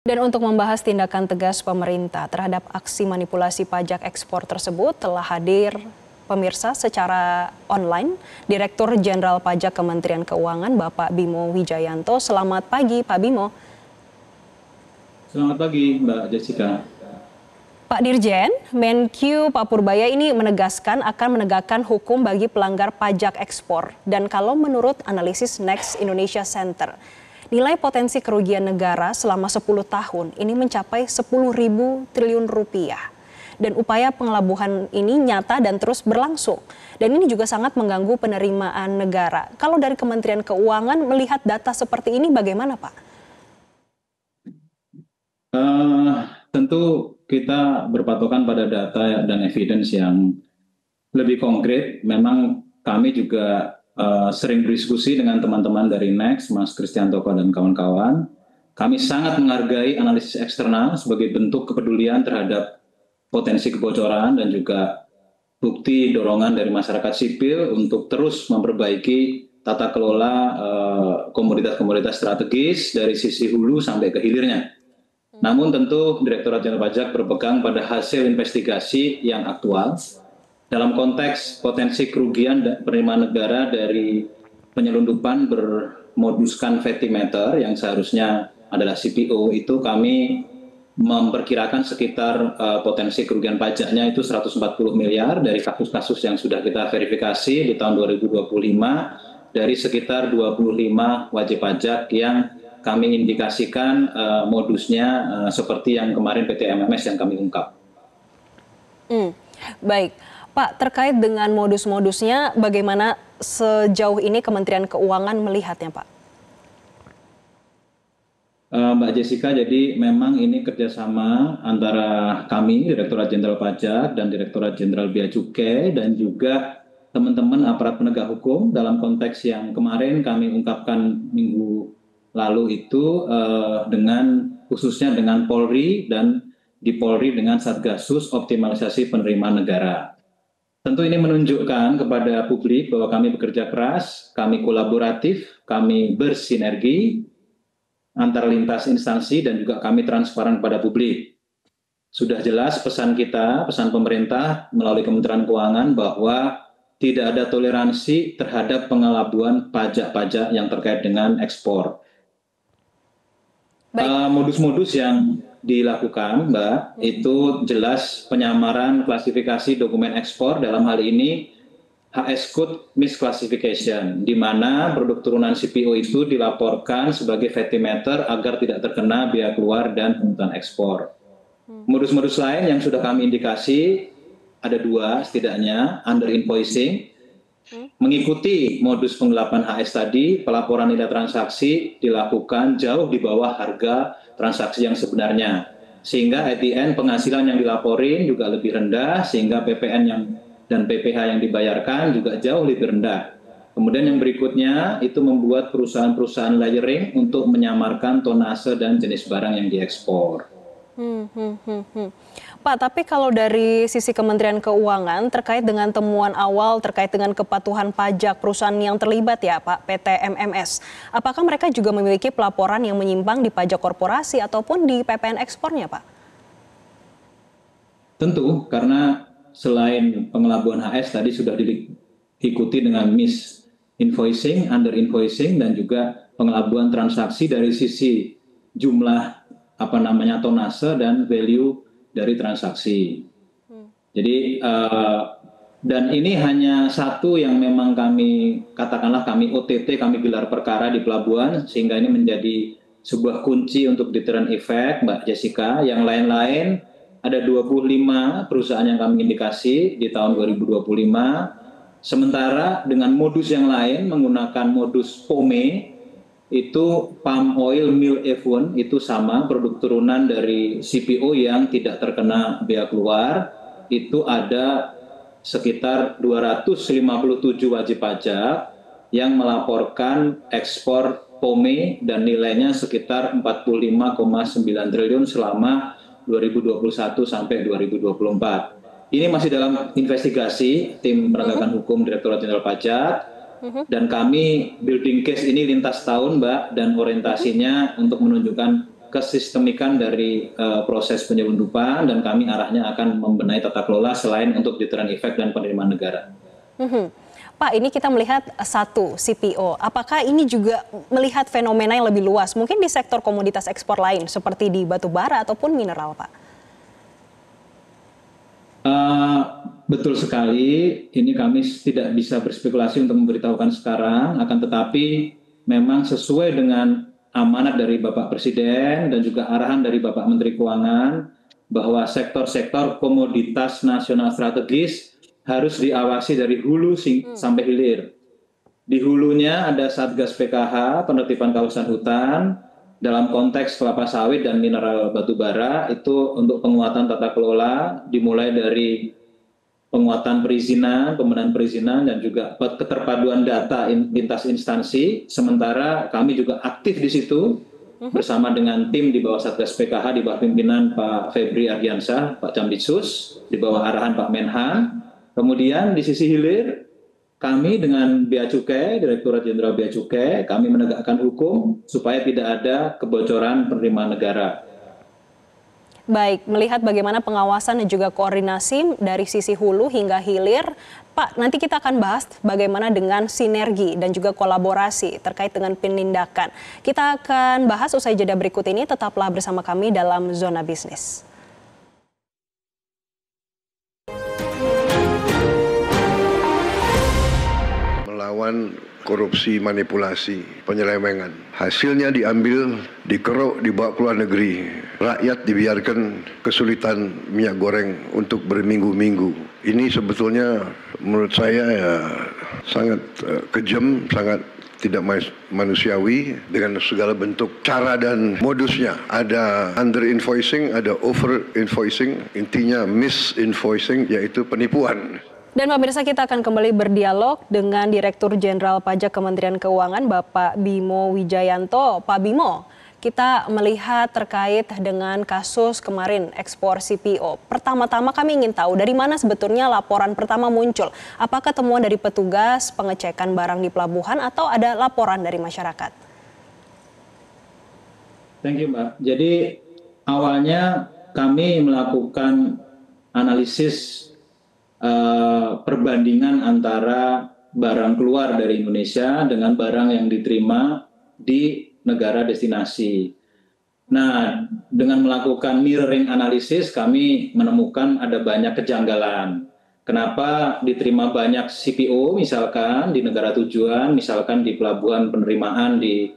Dan untuk membahas tindakan tegas pemerintah terhadap aksi manipulasi pajak ekspor tersebut telah hadir pemirsa secara online Direktur Jenderal Pajak Kementerian Keuangan Bapak Bimo Wijayanto. Selamat pagi Pak Bimo. Selamat pagi Mbak Jessica. Pak Dirjen, Menkyu Pak Purbaya ini menegaskan akan menegakkan hukum bagi pelanggar pajak ekspor. Dan kalau menurut analisis Next Indonesia Center, nilai potensi kerugian negara selama 10 tahun ini mencapai 10.000 triliun rupiah. Dan upaya pengelabuhan ini nyata dan terus berlangsung. Dan ini juga sangat mengganggu penerimaan negara. Kalau dari Kementerian Keuangan melihat data seperti ini bagaimana Pak? Tentu kita berpatokan pada data dan evidence yang lebih konkret. Memang kami juga sering berdiskusi dengan teman-teman dari Next, Mas Kristiantoko dan kawan-kawan. Kami sangat menghargai analisis eksternal sebagai bentuk kepedulian terhadap potensi kebocoran dan juga bukti dorongan dari masyarakat sipil untuk terus memperbaiki tata kelola komoditas-komoditas strategis dari sisi hulu sampai ke hilirnya. Namun tentu Direktorat Jenderal Pajak berpegang pada hasil investigasi yang aktual dalam konteks potensi kerugian penerimaan negara dari penyelundupan bermoduskan petimeter yang seharusnya adalah CPO. Itu kami memperkirakan sekitar potensi kerugian pajaknya itu 140 miliar dari kasus-kasus yang sudah kita verifikasi di tahun 2025 dari sekitar 25 wajib pajak yang kami indikasikan modusnya seperti yang kemarin PT MMS yang kami ungkap. Baik, Pak, terkait dengan modus-modusnya bagaimana sejauh ini Kementerian Keuangan melihatnya Pak? Mbak Jessica, jadi memang ini kerjasama antara kami, Direktorat Jenderal Pajak dan Direktorat Jenderal Bea Cukai dan juga teman-teman aparat penegak hukum dalam konteks yang kemarin kami ungkapkan minggu lalu itu dengan khususnya dengan Polri dan di Polri dengan Satgasus Optimalisasi Penerimaan Negara. Tentu ini menunjukkan kepada publik bahwa kami bekerja keras, kami kolaboratif, kami bersinergi antar lintas instansi dan juga kami transparan kepada publik. Sudah jelas pesan kita, pesan pemerintah melalui Kementerian Keuangan bahwa tidak ada toleransi terhadap pengelabuan pajak-pajak yang terkait dengan ekspor. Modus-modus yang dilakukan, Mbak, itu jelas penyamaran klasifikasi dokumen ekspor dalam hal ini HS Code Misclassification, di mana produk turunan CPO itu dilaporkan sebagai petimeter agar tidak terkena biaya keluar dan pungutan ekspor. Modus-modus lain yang sudah kami indikasi ada 2 setidaknya, under invoicing. Mengikuti modus penggelapan HS tadi, pelaporan nilai transaksi dilakukan jauh di bawah harga transaksi yang sebenarnya. Sehingga at the end penghasilan yang dilaporin juga lebih rendah, sehingga PPN dan PPh yang dibayarkan juga jauh lebih rendah. Kemudian yang berikutnya itu membuat perusahaan-perusahaan layering untuk menyamarkan tonase dan jenis barang yang diekspor. Pak, tapi kalau dari sisi Kementerian Keuangan terkait dengan temuan awal terkait dengan kepatuhan pajak perusahaan yang terlibat ya Pak, PT MMS, apakah mereka juga memiliki pelaporan yang menyimpang di pajak korporasi ataupun di PPN ekspornya Pak? Tentu, karena selain pengelabuan HS tadi sudah diikuti dengan misinvoicing, under invoicing dan juga pengelabuan transaksi dari sisi jumlah tonase dan value dari transaksi. Jadi dan ini hanya satu yang memang kami katakanlah kami OTT, kami gelar perkara di pelabuhan sehingga ini menjadi sebuah kunci untuk deterrent effect, Mbak Jessica. Yang lain-lain ada 25 perusahaan yang kami indikasi di tahun 2025. Sementara dengan modus yang lain menggunakan modus POME, itu palm oil meal effluent itu sama produk turunan dari CPO yang tidak terkena bea keluar, itu ada sekitar 257 wajib pajak yang melaporkan ekspor POME dan nilainya sekitar 45,9 triliun selama 2021 sampai 2024. Ini masih dalam investigasi tim penegakan hukum Direktorat Jenderal Pajak. Dan kami building case ini lintas tahun, Mbak, dan orientasinya untuk menunjukkan kesistemikan dari proses penyelundupan, dan kami arahnya akan membenahi tata kelola selain untuk deterrent effect dan penerimaan negara. Pak, ini kita melihat satu CPO. Apakah ini juga melihat fenomena yang lebih luas, mungkin di sektor komoditas ekspor lain seperti di batu bara ataupun mineral, Pak? Betul sekali. Ini kami tidak bisa berspekulasi untuk memberitahukan sekarang, akan tetapi memang sesuai dengan amanat dari Bapak Presiden dan juga arahan dari Bapak Menteri Keuangan bahwa sektor-sektor komoditas nasional strategis harus diawasi dari hulu sampai hilir. Di hulunya ada Satgas PKH, penertiban kawasan hutan, dalam konteks kelapa sawit dan mineral batu bara, itu untuk penguatan tata kelola, dimulai dari penguatan perizinan, pembenahan perizinan, dan juga keterpaduan data lintas instansi. Sementara kami juga aktif di situ bersama dengan tim di bawah Satgas PKH di bawah pimpinan Pak Febri Ardiansyah, Pak Camditsus, di bawah arahan Pak Menhan. Kemudian di sisi hilir, kami dengan Bea Cukai, Direktorat Jenderal Bea Cukai, kami menegakkan hukum supaya tidak ada kebocoran penerimaan negara. Baik, melihat bagaimana pengawasan dan juga koordinasi dari sisi hulu hingga hilir, Pak, nanti kita akan bahas bagaimana dengan sinergi dan juga kolaborasi terkait dengan penindakan. Kita akan bahas usai jeda berikut ini, tetaplah bersama kami dalam Zona Bisnis. Melawan korupsi, manipulasi, penyelewengan. Hasilnya diambil, dikeruk, dibawa ke luar negeri. Rakyat dibiarkan kesulitan minyak goreng untuk berminggu-minggu. Ini sebetulnya menurut saya ya sangat kejam, sangat tidak manusiawi dengan segala bentuk cara dan modusnya. Ada under invoicing, ada over invoicing, intinya misinvoicing, yaitu penipuan. Dan pemirsa, kita akan kembali berdialog dengan Direktur Jenderal Pajak Kementerian Keuangan Bapak Bimo Wijayanto. Pak Bimo, kita melihat terkait dengan kasus kemarin ekspor CPO. Pertama-tama kami ingin tahu dari mana sebetulnya laporan pertama muncul. Apakah temuan dari petugas pengecekan barang di pelabuhan atau ada laporan dari masyarakat? Thank you, Mbak. Jadi awalnya kami melakukan analisis perbandingan antara barang keluar dari Indonesia dengan barang yang diterima di negara destinasi. Nah, dengan melakukan mirroring analisis, kami menemukan ada banyak kejanggalan. Kenapa diterima banyak CPO misalkan di negara tujuan, misalkan di pelabuhan penerimaan di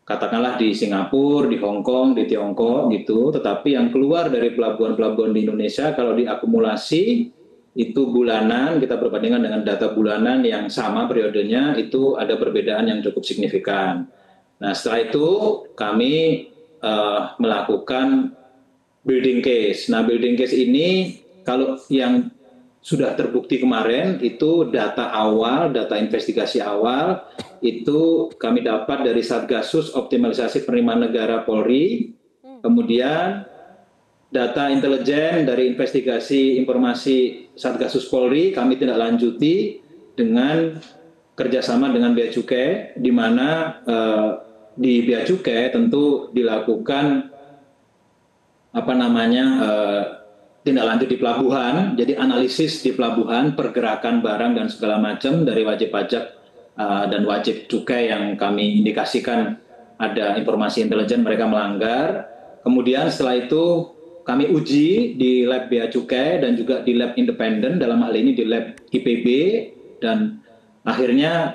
katakanlah di Singapura, di Hong Kong, di Tiongkok gitu, tetapi yang keluar dari pelabuhan-pelabuhan di Indonesia kalau diakumulasi itu bulanan, kita perbandingkan dengan data bulanan yang sama periodenya, itu ada perbedaan yang cukup signifikan. Nah, setelah itu kami melakukan building case. Nah, building case ini kalau yang sudah terbukti kemarin itu data awal, data investigasi awal, itu kami dapat dari Satgasus Optimalisasi Penerimaan Negara Polri, kemudian data intelijen dari investigasi informasi Satgasus Polri kami tindak lanjuti dengan kerjasama dengan Bea Cukai, di mana di Bea Cukai tentu dilakukan tindak lanjut di pelabuhan, jadi analisis di pelabuhan, pergerakan barang dan segala macam dari wajib pajak dan wajib cukai yang kami indikasikan ada informasi intelijen mereka melanggar. Kemudian setelah itu kami uji di lab Bea Cukai dan juga di lab independen, dalam hal ini di lab IPB, dan akhirnya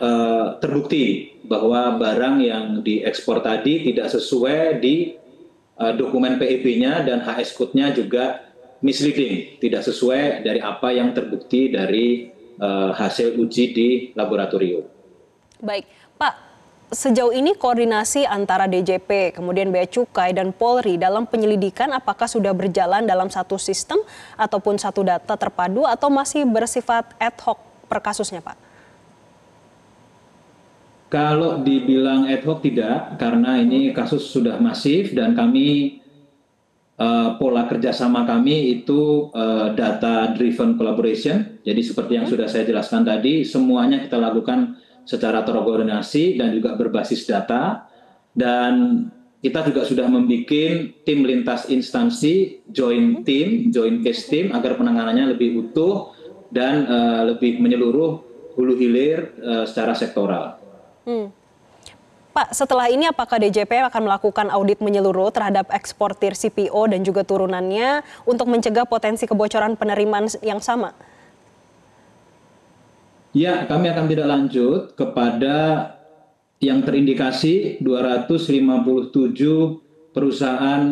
terbukti bahwa barang yang diekspor tadi tidak sesuai di dokumen PEB-nya dan HS Code-nya juga misleading, tidak sesuai dari apa yang terbukti dari hasil uji di laboratorium. Baik, Pak. Sejauh ini koordinasi antara DJP, kemudian Bea Cukai dan Polri dalam penyelidikan apakah sudah berjalan dalam satu sistem ataupun satu data terpadu atau masih bersifat ad hoc per kasusnya, Pak? Kalau dibilang ad hoc tidak, karena ini kasus sudah masif dan kami pola kerjasama kami itu data driven collaboration. Jadi seperti yang sudah saya jelaskan tadi, semuanya kita lakukan secara terkoordinasi dan juga berbasis data, dan kita juga sudah membuat tim lintas instansi, joint case team, agar penanganannya lebih utuh dan lebih menyeluruh hulu hilir secara sektoral. Pak, setelah ini apakah DJP akan melakukan audit menyeluruh terhadap eksportir CPO dan juga turunannya untuk mencegah potensi kebocoran penerimaan yang sama? Ya, kami akan tidak lanjut kepada yang terindikasi 257 perusahaan,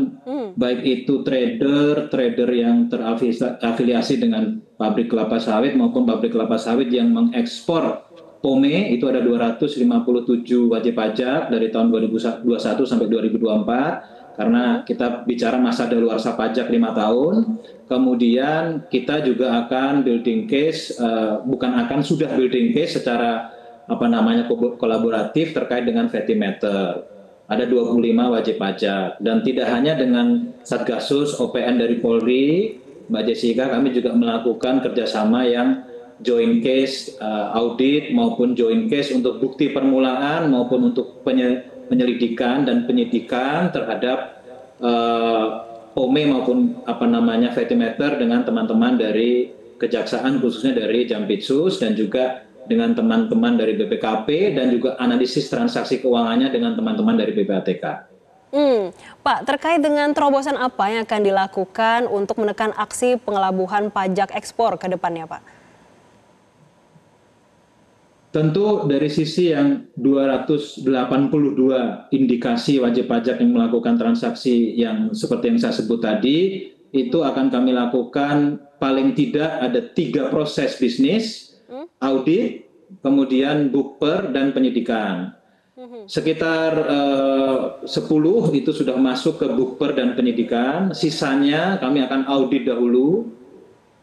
baik itu trader yang terafiliasi dengan pabrik kelapa sawit maupun pabrik kelapa sawit yang mengekspor POME, itu ada 257 wajib pajak dari tahun 2021 sampai 2024, karena kita bicara masa daluarsa pajak 5 tahun. Kemudian kita juga akan building case, sudah building case secara kolaboratif terkait dengan Vetimeter. Ada 25 wajib pajak, dan tidak hanya dengan Satgasus OPN dari Polri, Mbak Jessica, kami juga melakukan kerjasama yang joint case audit maupun joint case untuk bukti permulaan maupun untuk penyelidikan dan penyidikan terhadap POME maupun Vetimeter dengan teman-teman dari Kejaksaan, khususnya dari Jampitsus, dan juga dengan teman-teman dari BPKP, dan juga analisis transaksi keuangannya dengan teman-teman dari PPATK. Pak, terkait dengan terobosan apa yang akan dilakukan untuk menekan aksi pengelabuhan pajak ekspor ke depannya, Pak? Tentu dari sisi yang 282 indikasi wajib pajak yang melakukan transaksi yang seperti yang saya sebut tadi, itu akan kami lakukan paling tidak ada 3 proses bisnis, audit, kemudian bukper, dan penyidikan. Sekitar 10 itu sudah masuk ke bukper dan penyidikan, sisanya kami akan audit dahulu.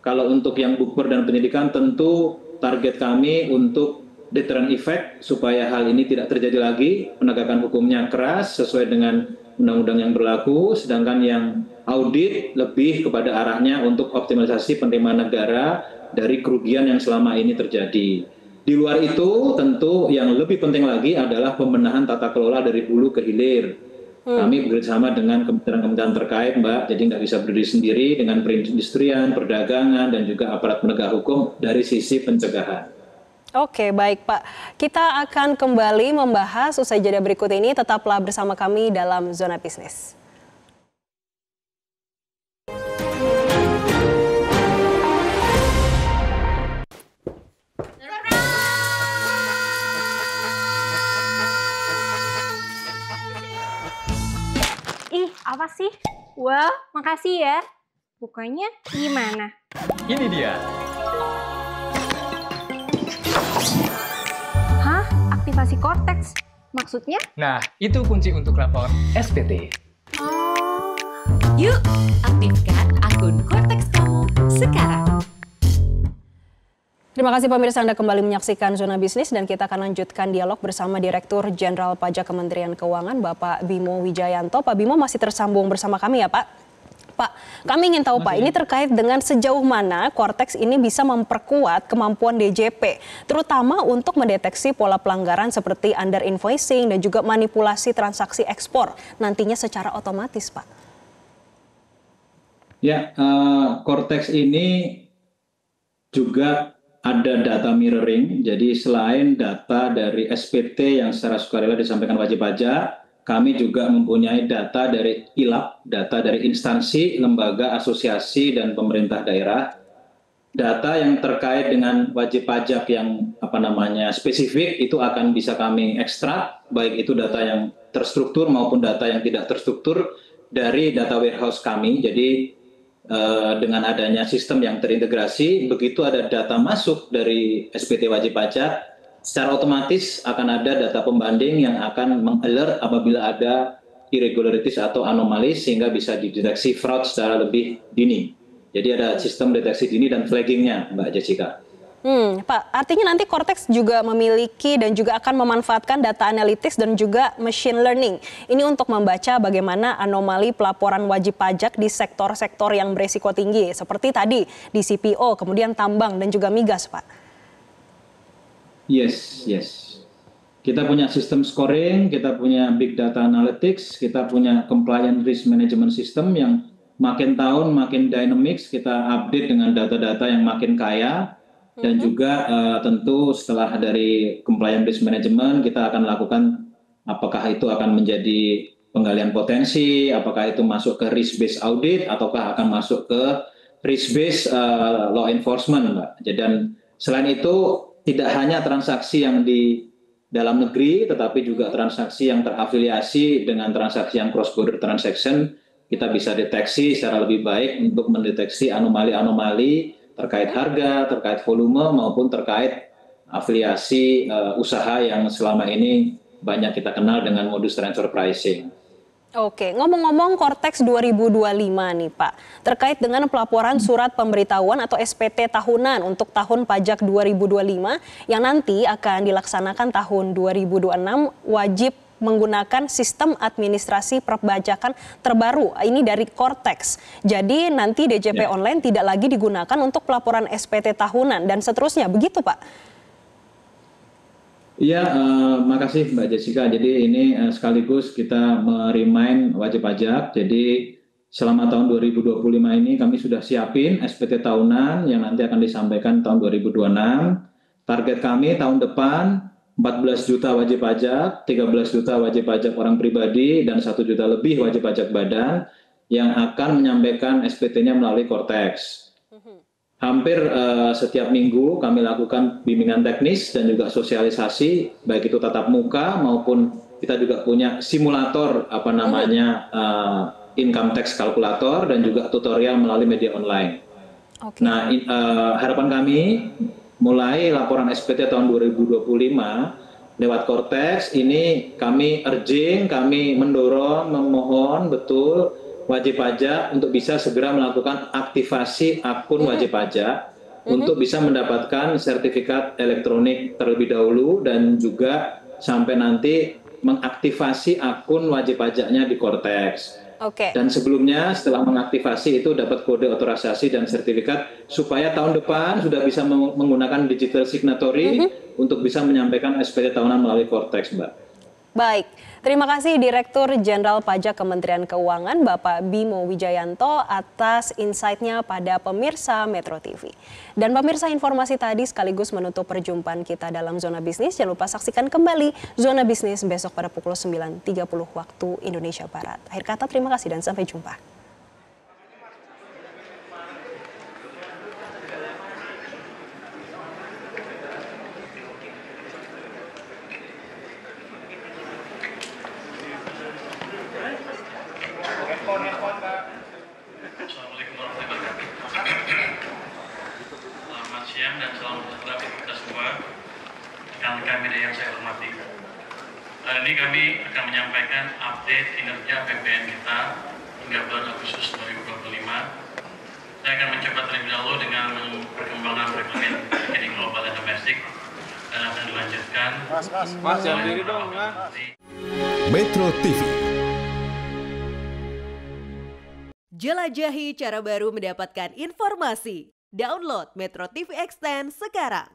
Kalau untuk yang bukper dan penyidikan, tentu target kami untuk deterrent effect, supaya hal ini tidak terjadi lagi, penegakan hukumnya keras sesuai dengan undang-undang yang berlaku, sedangkan yang audit lebih kepada arahnya untuk optimalisasi penerimaan negara dari kerugian yang selama ini terjadi. Di luar itu, tentu yang lebih penting lagi adalah pembenahan tata kelola dari hulu ke hilir. Kami bekerjasama dengan kementerian-kementerian terkait, Mbak, jadi nggak bisa berdiri sendiri, dengan perindustrian, perdagangan, dan juga aparat penegak hukum dari sisi pencegahan. Oke, baik Pak. Kita akan kembali membahas usai jeda berikut ini. Tetaplah bersama kami dalam Zona Bisnis. Ih, apa sih? Wah, makasih ya. Bukanya gimana? Ini dia. Hah? Aktivasi Cortex? Maksudnya? Nah, itu kunci untuk lapor SPT. Oh. Yuk, aktifkan akun Cortex kamu sekarang. Terima kasih pemirsa, Anda kembali menyaksikan Zona Bisnis, dan kita akan lanjutkan dialog bersama Direktur Jenderal Pajak Kementerian Keuangan, Bapak Bimo Wijayanto. Pak Bimo masih tersambung bersama kami ya Pak? Pak, kami ingin tahu Pak, ini terkait dengan sejauh mana Cortex ini bisa memperkuat kemampuan DJP, terutama untuk mendeteksi pola pelanggaran seperti under invoicing dan juga manipulasi transaksi ekspor nantinya secara otomatis, Pak. Ya, Cortex ini juga ada data mirroring, jadi selain data dari SPT yang secara sukarela disampaikan wajib pajak, kami juga mempunyai data dari ILAP, data dari instansi, lembaga, asosiasi, dan pemerintah daerah. Data yang terkait dengan wajib pajak yang spesifik itu akan bisa kami ekstrak, baik itu data yang terstruktur maupun data yang tidak terstruktur dari data warehouse kami. Jadi dengan adanya sistem yang terintegrasi, begitu ada data masuk dari SPT wajib pajak, secara otomatis akan ada data pembanding yang akan meng-alert apabila ada irregularities atau anomali, sehingga bisa dideteksi fraud secara lebih dini. Jadi ada sistem deteksi dini dan flaggingnya, Mbak Jessica. Pak, artinya nanti Cortex juga memiliki dan juga akan memanfaatkan data analytics dan juga machine learning. Ini untuk membaca bagaimana anomali pelaporan wajib pajak di sektor-sektor yang beresiko tinggi, seperti tadi di CPO, kemudian tambang dan juga migas, Pak. Yes. Kita punya sistem scoring, kita punya big data analytics, kita punya compliant risk management system yang makin tahun makin dynamics, kita update dengan data-data yang makin kaya, dan juga tentu setelah dari compliant risk management kita akan lakukan apakah itu akan menjadi penggalian potensi, apakah itu masuk ke risk based audit ataukah akan masuk ke risk based law enforcement, Mbak. Dan selain itu tidak hanya transaksi yang di dalam negeri, tetapi juga transaksi yang terafiliasi dengan transaksi yang cross-border transaction, kita bisa deteksi secara lebih baik untuk mendeteksi anomali-anomali terkait harga, terkait volume, maupun terkait afiliasi usaha yang selama ini banyak kita kenal dengan modus transfer pricing. Oke, ngomong-ngomong Cortex 2025 nih Pak, terkait dengan pelaporan surat pemberitahuan atau SPT tahunan untuk tahun pajak 2025 yang nanti akan dilaksanakan tahun 2026 wajib menggunakan sistem administrasi perpajakan terbaru, ini dari Cortex. Jadi nanti DJP online tidak lagi digunakan untuk pelaporan SPT tahunan dan seterusnya, begitu Pak? Iya, makasih Mbak Jessica. Jadi ini sekaligus kita merimain wajib pajak. Jadi selama tahun 2025 ini kami sudah siapin SPT tahunan yang nanti akan disampaikan tahun 2026. Target kami tahun depan 14 juta wajib pajak, 13 juta wajib pajak orang pribadi, dan 1 juta lebih wajib pajak badan yang akan menyampaikan SPT-nya melalui Cortex. Hampir setiap minggu kami lakukan bimbingan teknis dan juga sosialisasi, baik itu tatap muka maupun kita juga punya simulator income tax kalkulator dan juga tutorial melalui media online. Nah, harapan kami mulai laporan SPT tahun 2025 lewat Cortex ini kami urging, kami mendorong, memohon betul wajib pajak untuk bisa segera melakukan aktivasi akun wajib pajak untuk bisa mendapatkan sertifikat elektronik terlebih dahulu dan juga sampai nanti mengaktifasi akun wajib pajaknya di Cortex. Dan sebelumnya setelah mengaktifasi itu dapat kode otorisasi dan sertifikat supaya tahun depan sudah bisa menggunakan digital signatory untuk bisa menyampaikan SPT tahunan melalui Cortex, Mbak. Baik, terima kasih Direktur Jenderal Pajak Kementerian Keuangan Bapak Bimo Wijayanto atas insight-nya pada pemirsa Metro TV. Dan pemirsa, informasi tadi sekaligus menutup perjumpaan kita dalam Zona Bisnis. Jangan lupa saksikan kembali Zona Bisnis besok pada pukul 9.30 waktu Indonesia Barat. Akhir kata terima kasih dan sampai jumpa. Assalamualaikum warahmatullahi wabarakatuh. Selamat siang dan salam sejahtera bagi kita semua. Rekan-rekan media yang saya hormati. Hari ini kami akan menyampaikan update kinerja APBN kita hingga bulan Agustus 2025. Saya akan mencoba terlebih dahulu dengan perkembangan perekonomian rekening global dan domestik dan akan dilanjutkan. Mas, jangan diri dong, Metro TV. Jelajahi cara baru mendapatkan informasi. Download Metro TV Extend sekarang.